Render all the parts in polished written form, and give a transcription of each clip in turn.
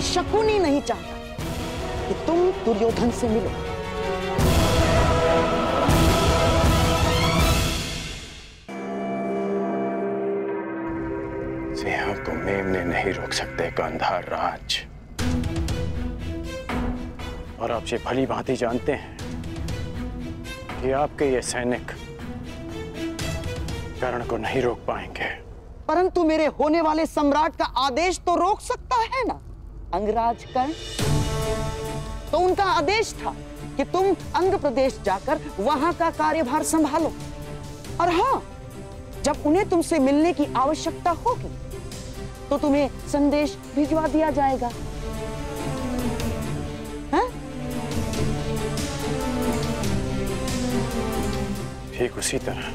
शकुनी नहीं चाहता कि तुम दुर्योधन से मिलो। सिंह को मेमने नहीं रोक सकते गांधार राज। और आप ये भली भांति जानते हैं कि आपके ये सैनिक कर्ण को नहीं रोक पाएंगे। परंतु मेरे होने वाले सम्राट का आदेश तो रोक सकता है ना अंगराज कर्ण। तो उनका आदेश था कि तुम अंग प्रदेश जाकर वहां का कार्यभार संभालो। और हाँ, जब उन्हें तुमसे मिलने की आवश्यकता होगी तो तुम्हें संदेश भिजवा दिया जाएगा। हाँ? ठीक उसी तरह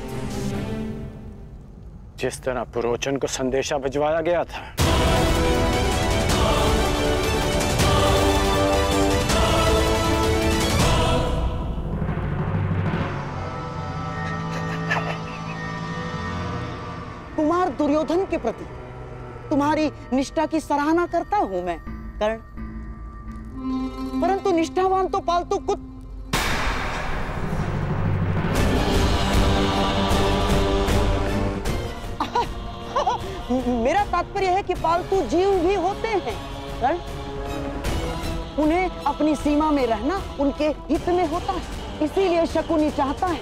जिस तरह पुरोचन को संदेशा भिजवाया गया था। कुमार दुर्योधन के प्रति तुम्हारी निष्ठा की सराहना करता हूं मैं कर्ण, परंतु निष्ठावान तो पालतू मेरा तात्पर्य है कि पालतू जीव भी होते हैं कर्ण। उन्हें अपनी सीमा में रहना उनके हित में होता है। इसीलिए शकुनी चाहता है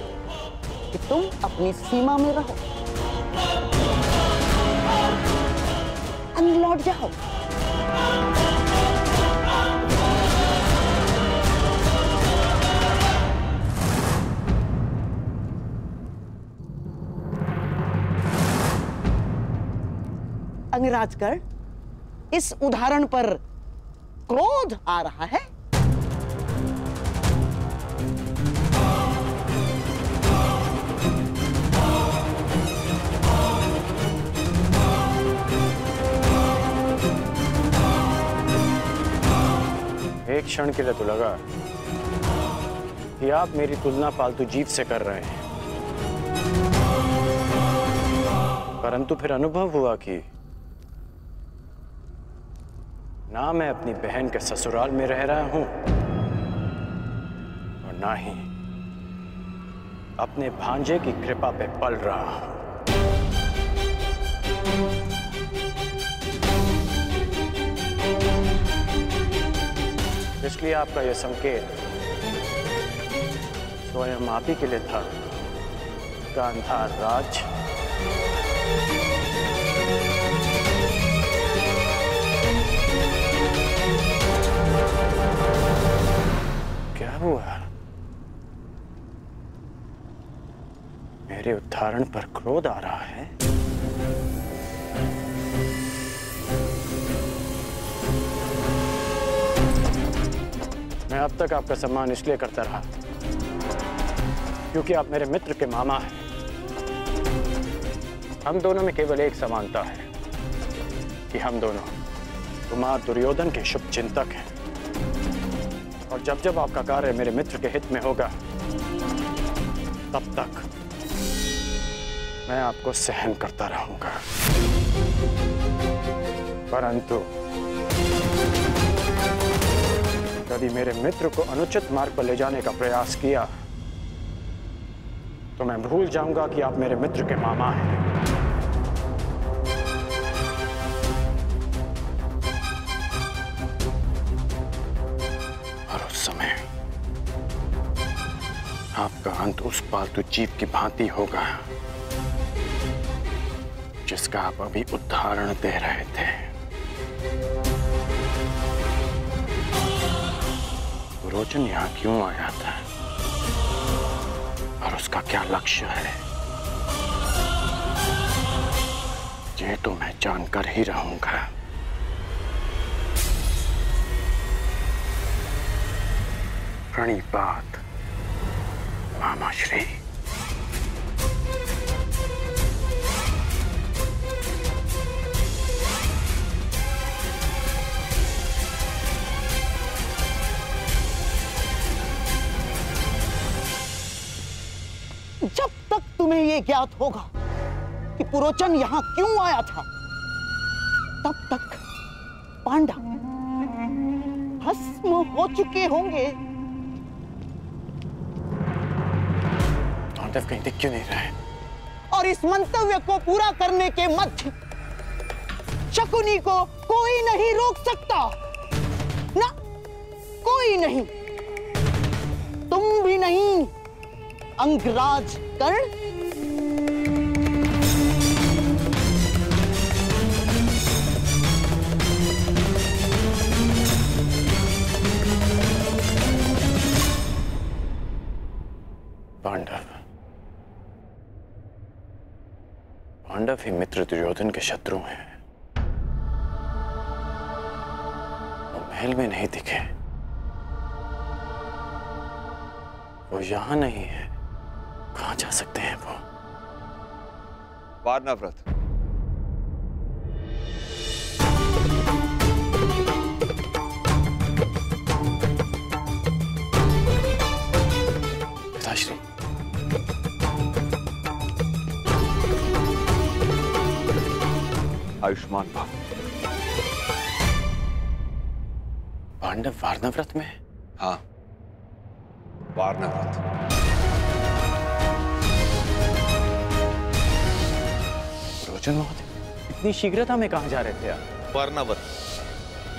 कि तुम अपनी सीमा में रहो, लौट जाओ। अंगराज कर्ण, इस उदाहरण पर क्रोध आ रहा है। एक क्षण के लिए तो लगा कि आप मेरी तुलना पालतू जीव से कर रहे हैं, परंतु फिर अनुभव हुआ कि ना मैं अपनी बहन के ससुराल में रह रहा हूं और ना ही अपने भांजे की कृपा पे पल रहा हूं। इसलिए आपका यह संकेत स्वयं आप ही के लिए था गांधार राज। क्या हुआ? मेरे उदाहरण पर क्रोध आ रहा है? मैं अब तक आपका सम्मान इसलिए करता रहा क्योंकि आप मेरे मित्र के मामा हैं। हम दोनों में केवल एक समानता है कि हम दोनों कुमार दुर्योधन के शुभ चिंतक हैं। और जब जब आपका कार्य मेरे मित्र के हित में होगा तब तक मैं आपको सहन करता रहूंगा। परंतु यदि मेरे मित्र को अनुचित मार्ग पर ले जाने का प्रयास किया तो मैं भूल जाऊंगा कि आप मेरे मित्र के मामा हैं। और उस समय आपका अंत उस पालतू जीव की भांति होगा जिसका आप अभी उदाहरण दे रहे थे। पुरोचन यहाँ क्यों आया था और उसका क्या लक्ष्य है, ये तो मैं जानकर ही रहूंगा। प्रणिपात मामाश्री। जब तक तुम्हें यह ज्ञात होगा कि पुरोचन यहां क्यों आया था तब तक पांडव भस्म हो चुके होंगे। पांडव कहीं दिख क्यों नहीं रहे? और इस मंतव्य को पूरा करने के मध्य शकुनी को कोई नहीं रोक सकता, ना कोई नहीं, तुम भी नहीं अंगराज कर्ण। पांडव ही मित्र दुर्योधन के शत्रु हैं। वो महल में नहीं दिखे, वो यहां नहीं है, कहां जा सकते हैं वो? वारनाव्रत। पिताश्री, आयुष्मान भव। पांडव वारनाव्रत में? हाँ, वारनाव्रत। रोचन महोदय, इतनी शीघ्रता में कहां जा रहे थे आप? वारनावत,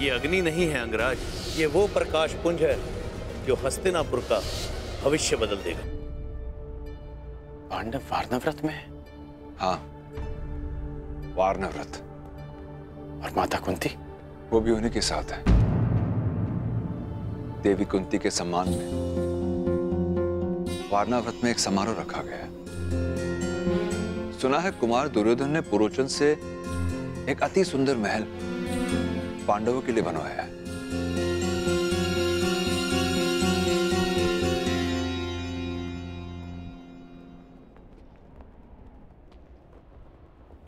ये अग्नि नहीं है अंगराज, ये वो प्रकाश पुंज है जो हस्तिनापुर का भविष्य बदल देगा। पांडव वारनाव्रत में? हाँ, वारनाव्रत। और माता कुंती? वो भी उन्हीं के साथ है। देवी कुंती के सम्मान में वारनाव्रत में एक समारोह रखा गया है। सुना है कुमार दुर्योधन ने पुरोचन से एक अति सुंदर महल पांडवों के लिए बनवाया है।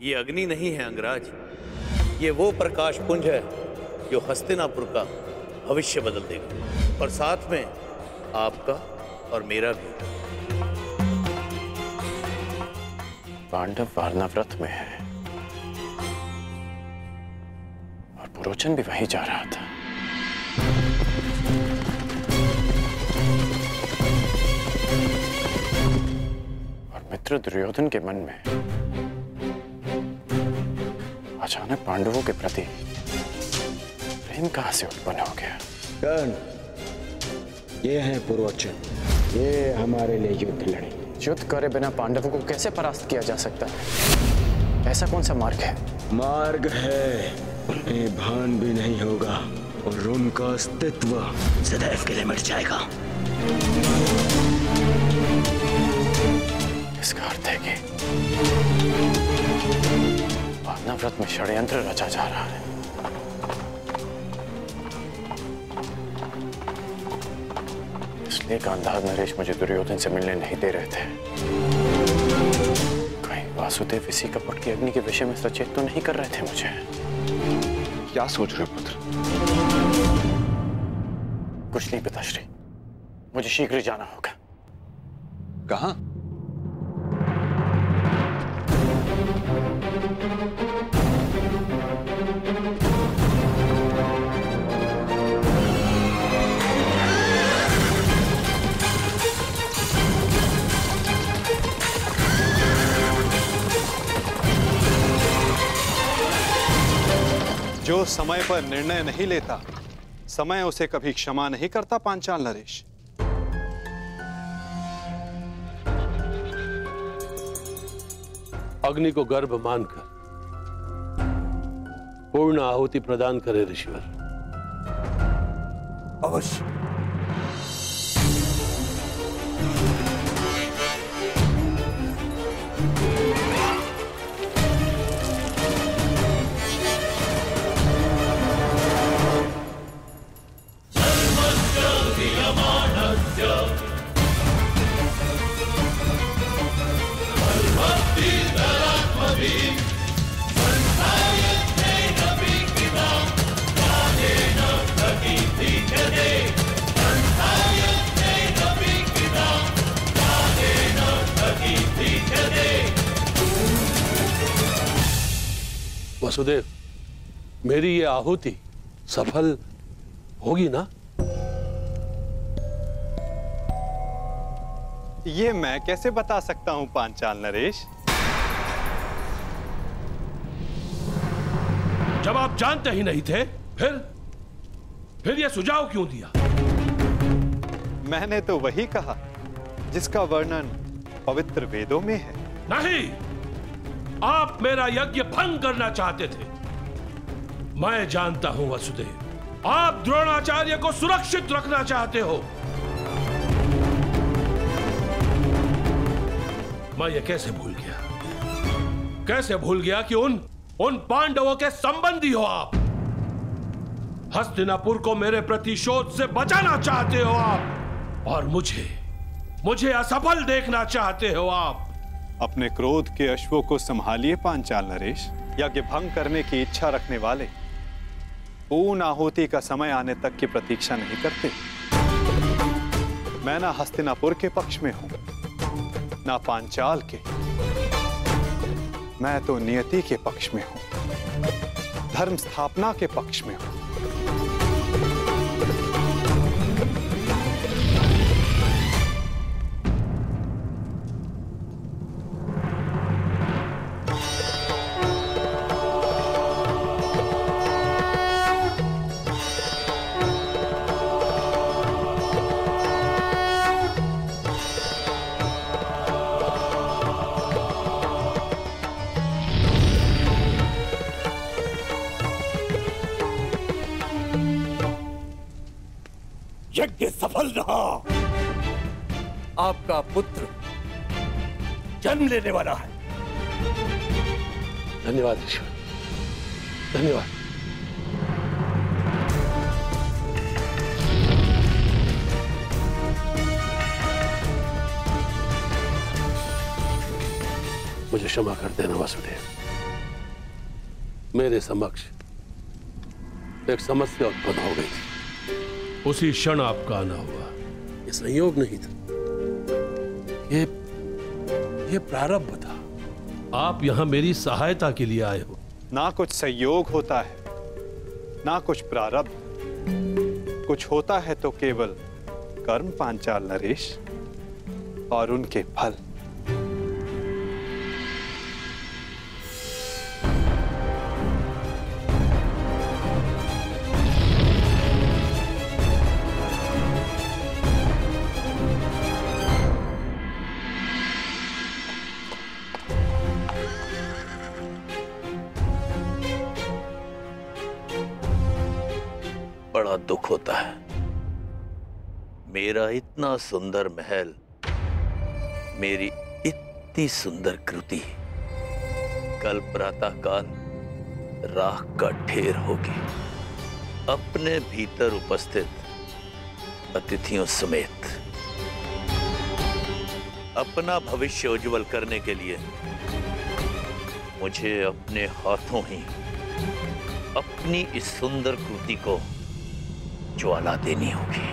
ये अग्नि नहीं है अंगराज, ये वो प्रकाश पुंज है जो हस्तिनापुर का भविष्य बदल देगा, और साथ में आपका और मेरा भी। पांडव वारनाव्रत में है और पुरोचन भी वहीं जा रहा था। और मित्र दुर्योधन के मन में अचानक पांडवों के प्रति प्रेम कहां से उत्पन्न हो गया? कर्ण, ये हैं पुरोचन, ये हमारे लिए युद्ध लड़े। युद्ध करे बिना पांडवों को कैसे परास्त किया जा सकता है? ऐसा कौन सा मार्ग है? मार्ग है, उन्हें भान भी नहीं होगा और उनका अस्तित्व सदैव के लिए मिट जाएगा। इसका अर्थ है कि वारनाव्रत में षड्यंत्र रचा जा रहा है। इसलिए गांधार नरेश मुझे दुर्योधन से मिलने नहीं दे रहे थे। कहीं वासुदेव इसी कपट की अग्नि के विषय में सचेत तो नहीं कर रहे थे मुझे? क्या सोच रहे हो पुत्र? कुछ नहीं पिताश्री, मुझे शीघ्र जाना होगा। कहां? जो समय पर निर्णय नहीं लेता, समय उसे कभी क्षमा नहीं करता पांचाल नरेश। अग्नि को गर्भ मानकर पूर्ण आहुति प्रदान करे ऋषिवर। अवश्य। वसुदेव, मेरी ये आहुति सफल होगी ना? ये मैं कैसे बता सकता हूं पांचाल नरेश? जब आप जानते ही नहीं थे, फिर यह सुझाव क्यों दिया? मैंने तो वही कहा जिसका वर्णन पवित्र वेदों में है। नहीं, आप मेरा यज्ञ भंग करना चाहते थे। मैं जानता हूं वसुदेव, आप द्रोणाचार्य को सुरक्षित रखना चाहते हो। मैं ये कैसे भूल गया कि उन पांडवों के संबंधी हो आप। हस्तिनापुर को मेरे प्रतिशोध से बचाना चाहते हो आप, और मुझे असफल देखना चाहते हो आप। अपने क्रोध के अश्वों को संभालिए पांचाल नरेश। यज्ञ भंग करने की इच्छा रखने वाले पूर्ण आहुति का समय आने तक की प्रतीक्षा नहीं करते। मैं ना हस्तिनापुर के पक्ष में हूं, ना पांचाल के। मैं तो नियति के पक्ष में हूं, धर्म स्थापना के पक्ष में हूं। यज्ञ सफल रहा। आपका पुत्र जन्म लेने वाला है। धन्यवाद ईश्वर, धन्यवाद। मुझे क्षमा कर देना वसुदेव। मेरे समक्ष एक समस्या उत्पन्न हो गई थी, उसी क्षण आपका आना हुआ। ये संयोग नहीं था, ये प्रारब्ध था। आप यहां मेरी सहायता के लिए आए हो। ना कुछ संयोग होता है, ना कुछ प्रारब्ध। कुछ होता है तो केवल कर्म पांचाल नरेश, और उनके फल। बड़ा दुख होता है। मेरा इतना सुंदर महल, मेरी इतनी सुंदर कृति कल प्रातःकाल राख का ढेर होगी, अपने भीतर उपस्थित अतिथियों समेत। अपना भविष्य उज्जवल करने के लिए मुझे अपने हाथों ही अपनी इस सुंदर कृति को ज्वाला देनी होगी।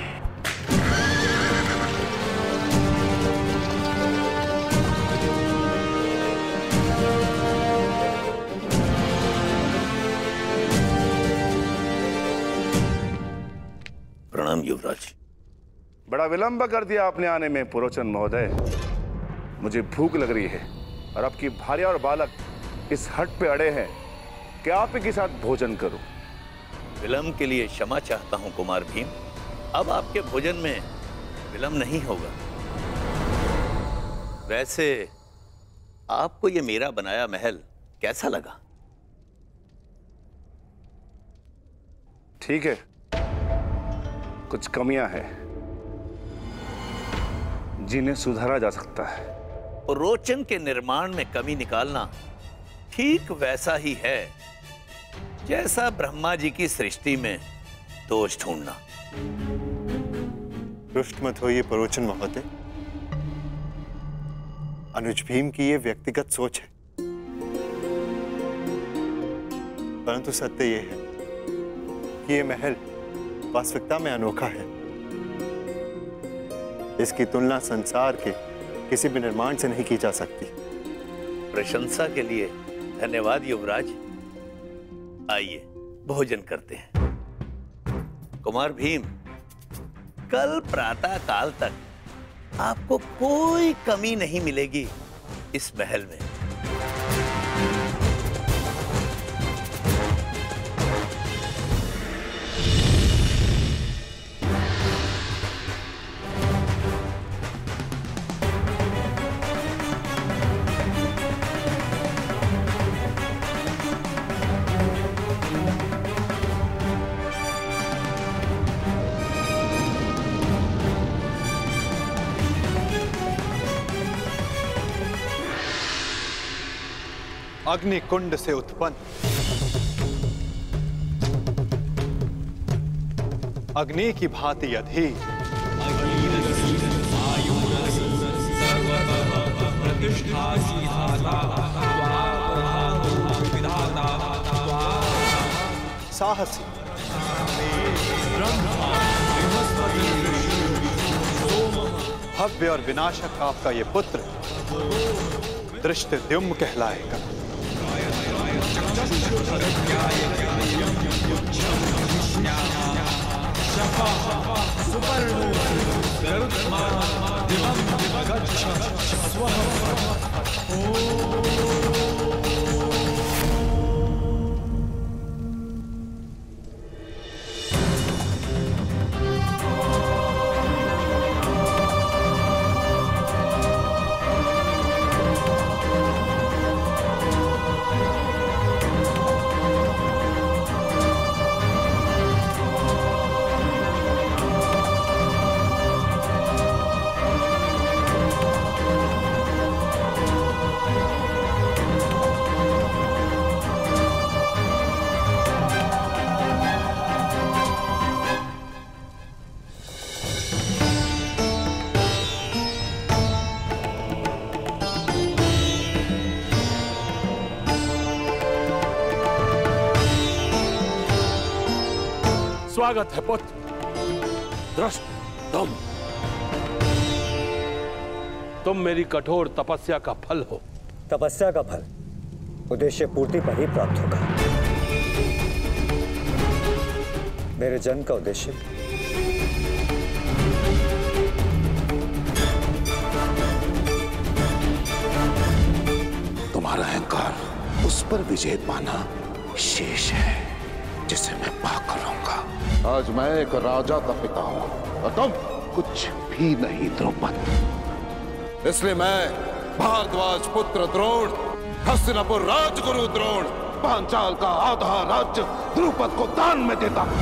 प्रणाम युवराज। बड़ा विलंब कर दिया आपने आने में पुरोचन महोदय। मुझे भूख लग रही है और आपकी भार्या और बालक इस हट पे अड़े हैं कि आप ही के साथ भोजन करूं। विलंब के लिए क्षमा चाहता हूं कुमार भीम। अब आपके भोजन में विलंब नहीं होगा। वैसे आपको ये मेरा बनाया महल कैसा लगा? ठीक है, कुछ कमियां हैं जिन्हें सुधारा जा सकता है। रोचन के निर्माण में कमी निकालना ठीक वैसा ही है जैसा ब्रह्मा जी की सृष्टि में दोष ढूंढना। रुष्ट मत होइए पुरोचन महोदय। अनुज भीम की ये व्यक्तिगत सोच है, परंतु सत्य ये है कि ये महल वास्तविकता में अनोखा है। इसकी तुलना संसार के किसी भी निर्माण से नहीं की जा सकती। प्रशंसा के लिए धन्यवाद युवराज। आइए भोजन करते हैं। कुमार भीम, कल प्रातः काल तक आपको कोई कमी नहीं मिलेगी इस महल में। अग्निकुंड से उत्पन्न अग्नि की भांति अधीर साहसी भव्य और विनाशक आपका ये पुत्र धृष्टद्युम्न कहलाएगा। स्वागत है पुत्र धृष्टद्युम्न। तुम मेरी कठोर तपस्या का फल हो। तपस्या का फल उद्देश्य पूर्ति पर ही प्राप्त होगा। मेरे जन्म का उद्देश्य तुम्हारा अहंकार उस पर विजय पाना शेष है जिसे मैं पाकर रहूंगा। आज मैं एक राजा का पिता हूं और तुम कुछ भी नहीं द्रौपद। इसलिए मैं भारद्वाज पुत्र द्रोण, हस्तिनापुर राजगुरु द्रोण, पांचाल का आधा राज्य द्रुपद को दान में देता हूं।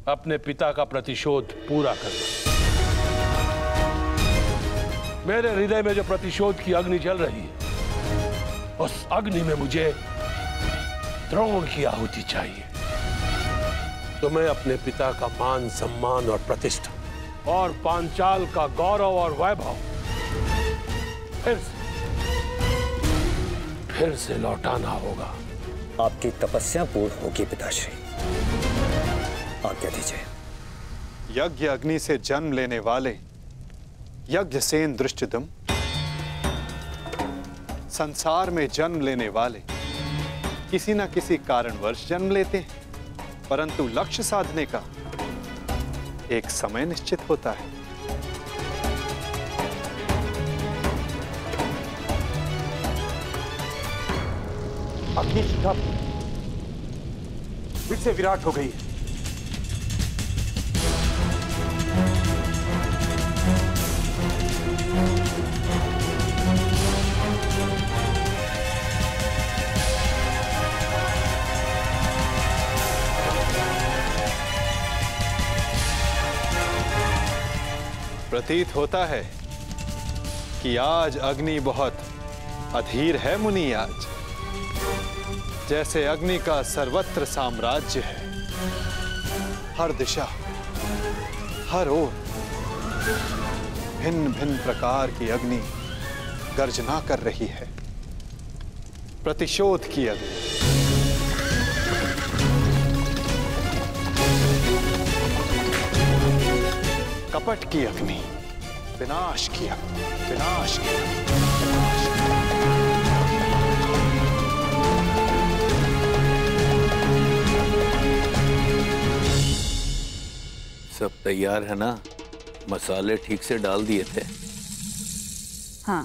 अपने पिता का प्रतिशोध पूरा करना। मेरे हृदय में जो प्रतिशोध की अग्नि जल रही है, उस अग्नि में मुझे द्रोण की आहुति चाहिए। तुम्हें अपने पिता का मान सम्मान और प्रतिष्ठा और पांचाल का गौरव और वैभव फिर से लौटाना होगा। आपकी तपस्या पूर्ण होगी पिताश्री, आज्ञा दीजिए। यज्ञ अग्नि से जन्म लेने वाले यज्ञसेन धृष्टद्युम्न, संसार में जन्म लेने वाले किसी न किसी कारणवश जन्म लेते हैं, परंतु लक्ष्य साधने का एक समय निश्चित होता है। अग्नि शिखा फिर से विराट हो गई है। प्रतीत होता है कि आज अग्नि बहुत अधीर है मुनि। आज जैसे अग्नि का सर्वत्र साम्राज्य है, हर दिशा हर ओर भिन्न भिन्न प्रकार की अग्नि गर्जना कर रही है। प्रतिशोध की अग्नि, कपट की अग्नि, विनाश किया, विनाश किया। सब तैयार है ना? मसाले ठीक से डाल दिए थे? हाँ,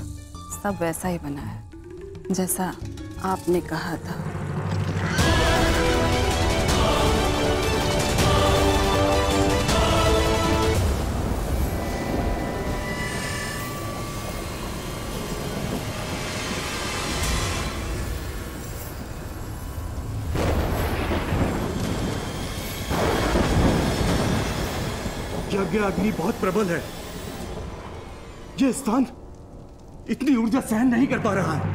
सब वैसा ही बना है जैसा आपने कहा था। यज्ञ अग्नि बहुत प्रबल है। यह स्थान इतनी ऊर्जा सहन नहीं कर पा रहा है।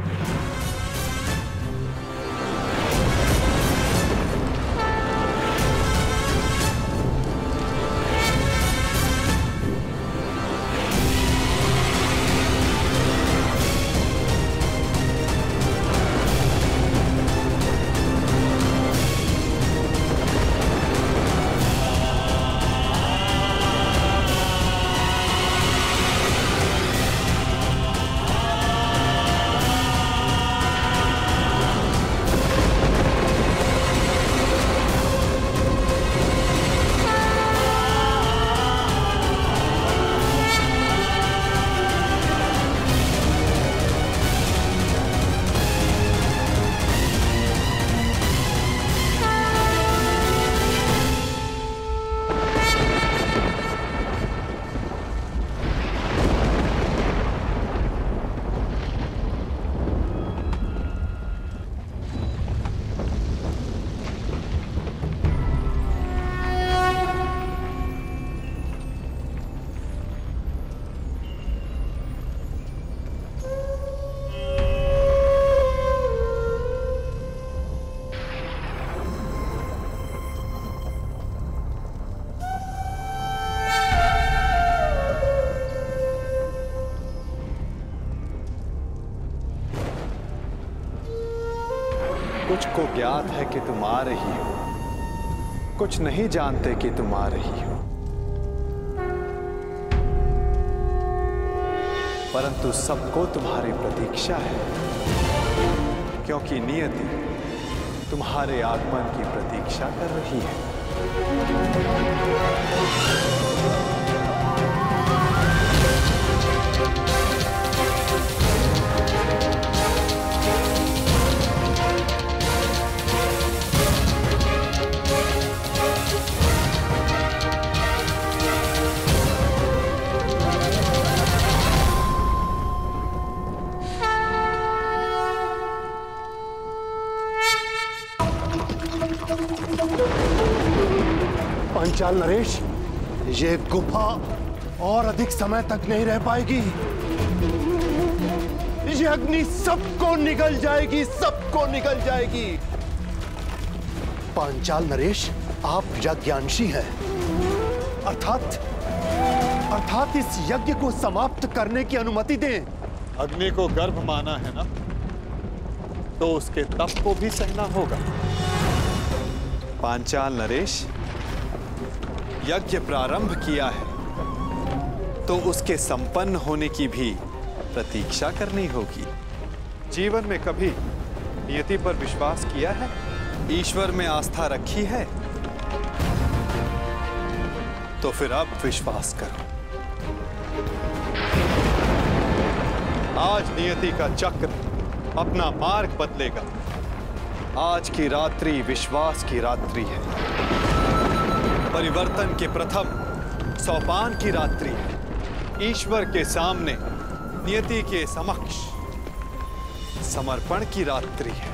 कुछ को ज्ञात है कि तुम आ रही हो, कुछ नहीं जानते कि तुम आ रही हो। परंतु सबको तुम्हारी प्रतीक्षा है, क्योंकि नियति तुम्हारे आगमन की प्रतीक्षा कर रही है। पांचाल नरेश, ये गुफा और अधिक समय तक नहीं रह पाएगी। ये अग्नि सबको निगल जाएगी, सबको निगल जाएगी। पांचाल नरेश, आप यज्ञांशी हैं, अर्थात इस यज्ञ को समाप्त करने की अनुमति दें। अग्नि को गर्भ माना है ना, तो उसके तप को भी सहना होगा। पांचाल नरेश, यज्ञ प्रारंभ किया है तो उसके संपन्न होने की भी प्रतीक्षा करनी होगी। जीवन में कभी नियति पर विश्वास किया है? ईश्वर में आस्था रखी है? तो फिर अब विश्वास करो। आज नियति का चक्र अपना मार्ग बदलेगा। आज की रात्रि विश्वास की रात्रि है। परिवर्तन के प्रथम सोपान की रात्रि है। ईश्वर के सामने नियति के समक्ष समर्पण की रात्रि है।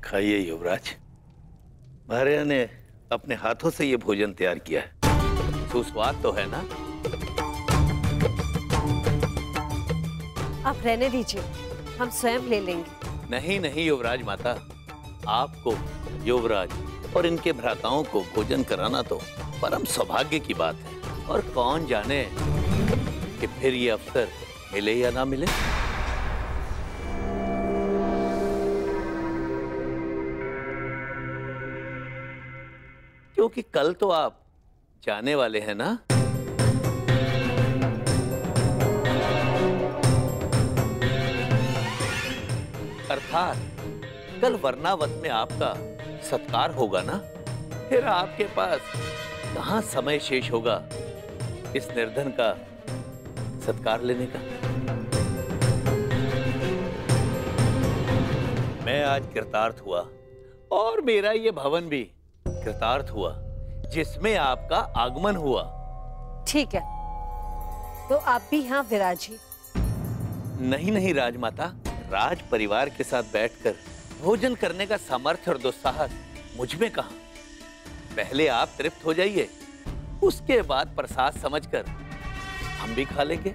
खाइए युवराज, भार्या ने अपने हाथों से ये भोजन तैयार किया है। सुस्वाद तो है ना? आप रहने दीजिए, हम स्वयं ले लेंगे। नहीं नहीं युवराज माता, आपको, युवराज और इनके भ्राताओं को भोजन कराना तो परम सौभाग्य की बात है। और कौन जाने कि फिर ये अवसर मिले या ना मिले। क्योंकि कल तो आप जाने वाले हैं ना? अर्थात कल वर्णावत में आपका सत्कार होगा ना? फिर आपके पास कहां समय शेष होगा इस निर्धन का सत्कार लेने का। मैं आज कृतार्थ हुआ और मेरा ये भवन भी कृतार्थ हुआ जिसमें आपका आगमन हुआ। ठीक है, तो आप भी यहाँ विराजिए। नहीं नहीं राजमाता, राज परिवार के साथ बैठकर भोजन करने का सामर्थ्य और दुस्साहस मुझ में कहां। पहले आप तृप्त हो जाइए, उसके बाद प्रसाद समझकर हम भी खा लेंगे।